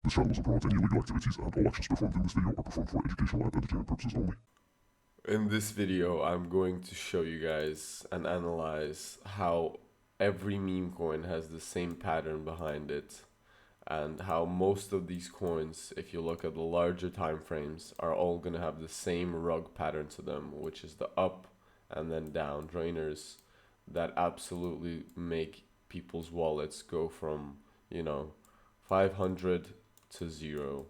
This channel doesn't promote any illegal activities, and all actions performed in this video are performed for educational and entertainment purposes only. In this video, I'm going to show you guys and analyze how every meme coin has the same pattern behind it, and how most of these coins, if you look at the larger time frames, are all going to have the same rug pattern to them, which is the up and then down drainers that absolutely make people's wallets go from, 500 to 0,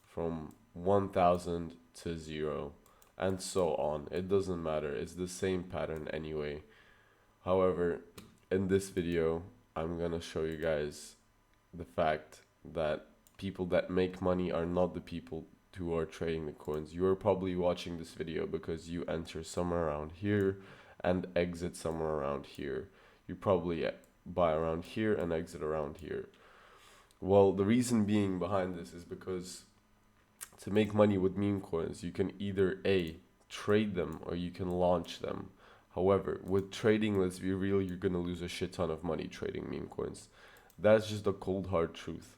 from 1000 to 0, and so on. It doesn't matter, it's the same pattern anyway. However, in this video, I'm gonna show you guys the fact that people that make money are not the people who are trading the coins. You are probably watching this video because you enter somewhere around here and exit somewhere around here. You probably buy around here and exit around here. Well, the reason being behind this is because to make money with meme coins, you can either A, trade them, or you can launch them. However, with trading, let's be real, you're gonna lose a shit ton of money trading meme coins. That's just the cold hard truth.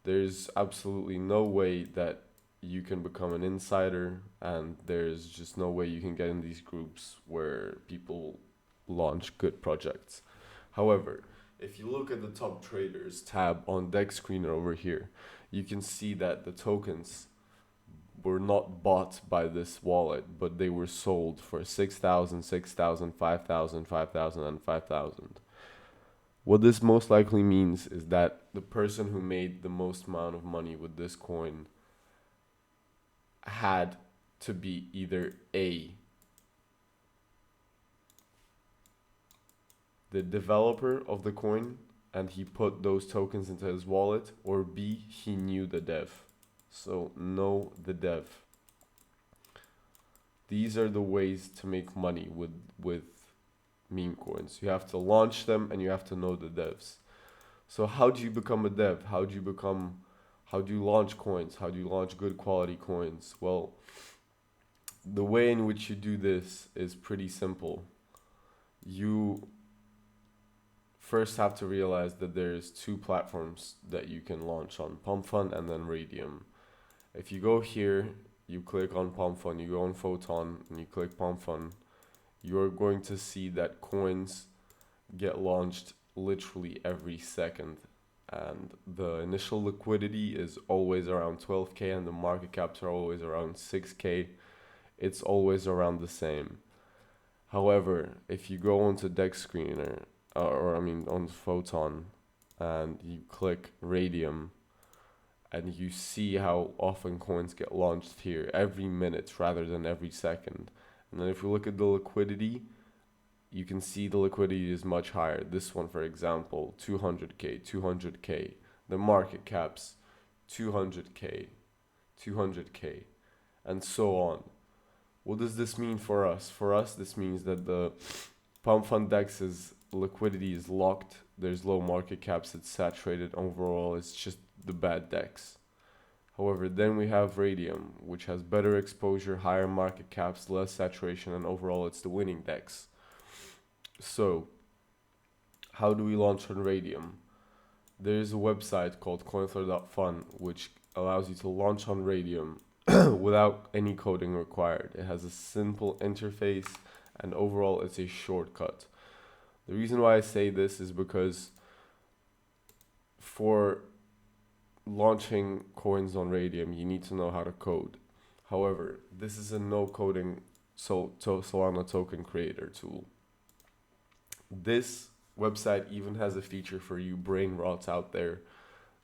There's absolutely no way that you can become an insider, and there's just no way you can get in these groups where people launch good projects. However, if you look at the top traders tab on Dex Screener over here, you can see that the tokens were not bought by this wallet, but they were sold for 6,000, 6,000, 5,000, 5,000, and 5,000. What this most likely means is that the person who made the most amount of money with this coin had to be either A, the developer of the coin, and he put those tokens into his wallet, or B, he knew the dev. So know the dev. These are the ways to make money with meme coins. You have to launch them and you have to know the devs. So how do you become a dev? How do you launch coins? How do you launch good quality coins? Well, the way in which you do this is pretty simple. You first have to realize that there's two platforms that you can launch on, PumpFun and then Radium. If you go here, you click on PumpFun, you go on Photon, and you click PumpFun, you're going to see that coins get launched literally every second. And the initial liquidity is always around 12K, and the market caps are always around 6K. It's always around the same. However, if you go onto Dex Screener, on Photon, and you click Radium, and you see how often coins get launched here every minute rather than every second. And then if you look at the liquidity, you can see the liquidity is much higher. This one, for example, 200K, 200K. The market caps, 200K, 200K, and so on. What does this mean for us? For us, this means that the Pump Fund Dex's liquidity is locked. There's low market caps. It's saturated. Overall, it's just the bad Dex. However, then we have Radium, which has better exposure, higher market caps, less saturation, and overall it's the winning Dex. So, how do we launch on Radium? There is a website called coinflow.fun which allows you to launch on Radium without any coding required. It has a simple interface, and overall it's a shortcut. The reason why I say this is because for launching coins on Radium, you need to know how to code. However, this is a no coding Solana token creator tool. This website even has a feature for you brain rots out there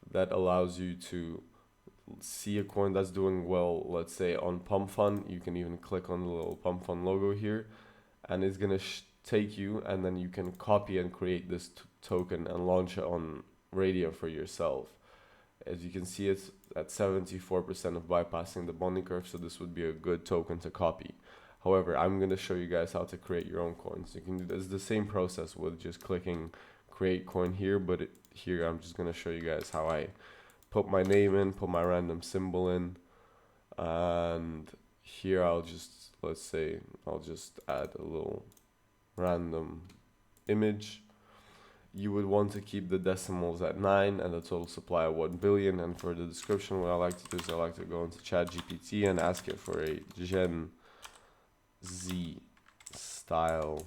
that allows you to see a coin that's doing well. Let's say on PumpFun, you can even click on the little PumpFun logo here, and it's gonna take you, and then you can copy and create this token and launch it on Radium for yourself. As you can see, it's at 74% of bypassing the bonding curve, so this would be a good token to copy. However, I'm going to show you guys how to create your own coins. You can do this, the same process with just clicking create coin here, but here I'm just going to show you guys how I put my name in, put my random symbol in, and here I'll just add a little random image. you would want to keep the decimals at 9 and the total supply at 1 billion. And for the description, what I like to do is I like to go into ChatGPT and ask it for a Gen Z style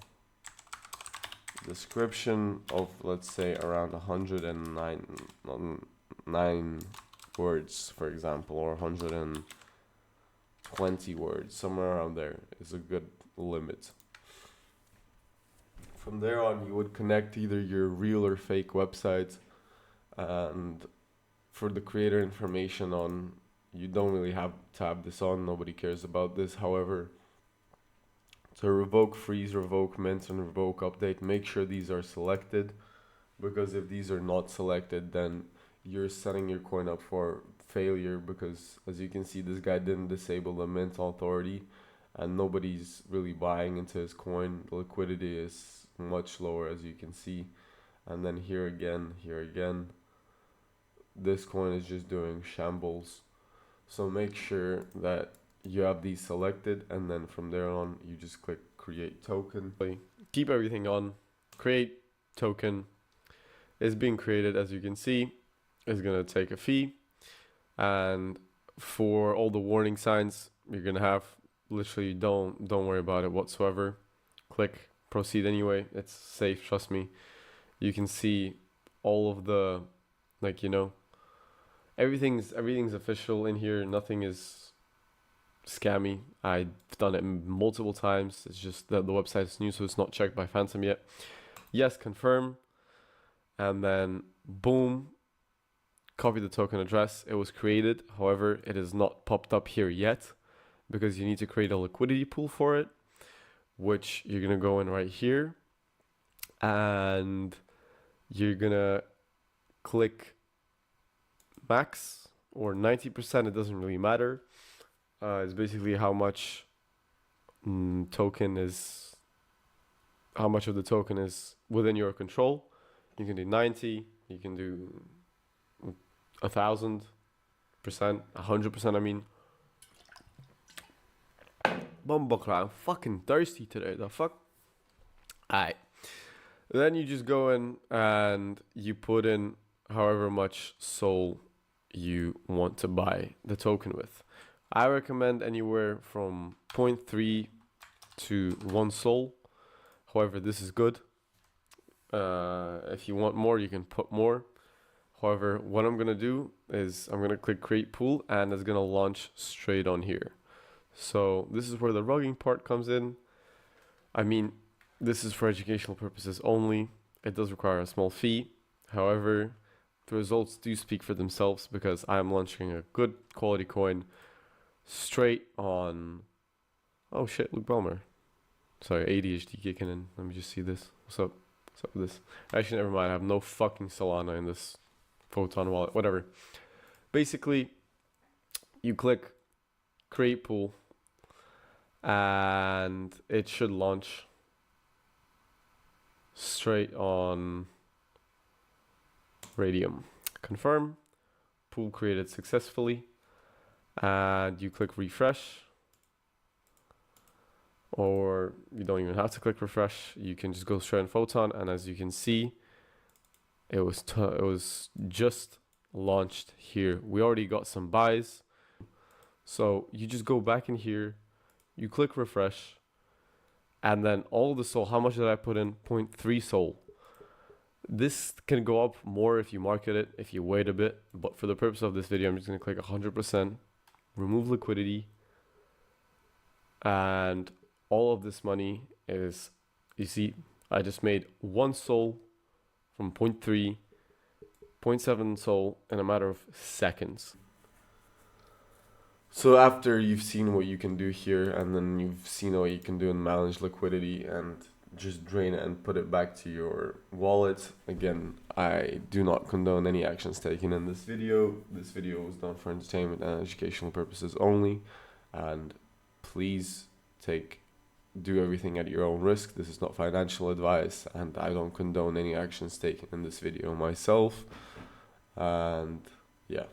description of, let's say, around 109 words, for example, or 120 words, somewhere around there is a good limit. From there on, you would connect either your real or fake website, and for the creator information on, you don't really have to have this on, nobody cares about this. However, to revoke, freeze, revoke, mint, and revoke, update, make sure these are selected, because if these are not selected, then you're setting your coin up for failure, because as you can see, this guy didn't disable the mint authority and nobody's really buying into his coin. The liquidity is much lower, as you can see. And then here again, this coin is just doing shambles. So make sure that you have these selected, and then from there on you just click create token. Keep everything on. Create token is being created. As you can see, it's gonna take a fee, and for all the warning signs you're gonna have, literally don't worry about it whatsoever. Click proceed anyway. It's safe, trust me. You can see all of the, like, you know, everything's official in here. Nothing is scammy. I've done it multiple times. It's just that the website is new, so it's not checked by Phantom yet. Yes, confirm, and then boom, copy the token address. It was created, however it is not popped up here yet, because you need to create a liquidity pool for it, which you're gonna go in right here, and you're gonna click max or 90%. It doesn't really matter. It's basically how much token is, how much of the token is within your control. You can do 90, you can do 1,000%, 100%. I mean, Bumbleclaw, I'm fucking thirsty today. The fuck. Alright. Then you just go in and you put in however much SOL you want to buy the token with. I recommend anywhere from 0.3 to 1 SOL. However, this is good. If you want more, you can put more. However, what I'm going to do is I'm going to click create pool, and it's going to launch straight on here. So this is where the rugging part comes in. I mean, this is for educational purposes only. It does require a small fee. However, the results do speak for themselves, because I am launching a good quality coin straight on. Oh shit, Luke Belmer. Sorry, ADHD kicking in. Let me just see this. What's up? What's up with this? Actually, never mind. I have no fucking Solana in this Photon wallet. Whatever. Basically, you click create pool, and it should launch straight on Radium. Confirm. Pool created successfully. And you click refresh. Or you don't even have to click refresh. You can just go straight on Photon, and as you can see, it was just launched here. We already got some buys. So you just go back in here, you click refresh, and then all the SOL, how much did I put in? 0.3 SOL. This can go up more if you market it, if you wait a bit, but for the purpose of this video, I'm just gonna click 100%, remove liquidity, and all of this money is, you see, I just made 1 SOL from 0.3, 0.7 SOL in a matter of seconds. So after you've seen what you can do here, and then you've seen what you can do in manage liquidity and just drain it and put it back to your wallet. Again, I do not condone any actions taken in this video. This video was done for entertainment and educational purposes only. And please do everything at your own risk. This is not financial advice, and I don't condone any actions taken in this video myself. And yeah.